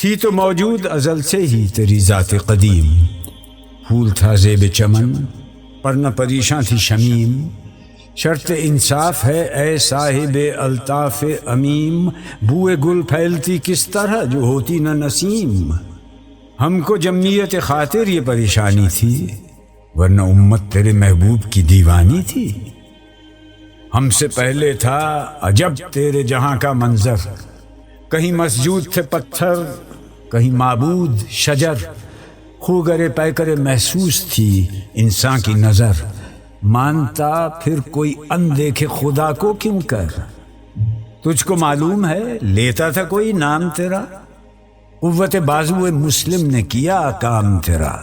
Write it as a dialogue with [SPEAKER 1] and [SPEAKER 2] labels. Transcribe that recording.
[SPEAKER 1] تھی تو موجود ازل سے ہی تیری ذات قدیم، پھول تھا زیب چمن پر نہ پریشاں تھی شمیم، شرط انصاف ہے اے صاحب الطاف امیم، بوئے گل پھیلتی کس طرح جو ہوتی نہ نسیم، ہم کو جمعیت خاطر یہ پریشانی تھی ورنہ امت تیرے محبوب کی دیوانی تھی، ہم سے پہلے تھا عجب تیرے جہاں کا منظر، کہیں مسجود تھے پتھر کہیں معبود شجر، خوگر پیکر محسوس تھی انسان کی نظر، مانتا پھر کوئی اندیکھے خدا کو کیوں کر، تجھ کو معلوم ہے لیتا تھا کوئی نام تیرا، قوت بازو مسلم نے کیا کام تیرا،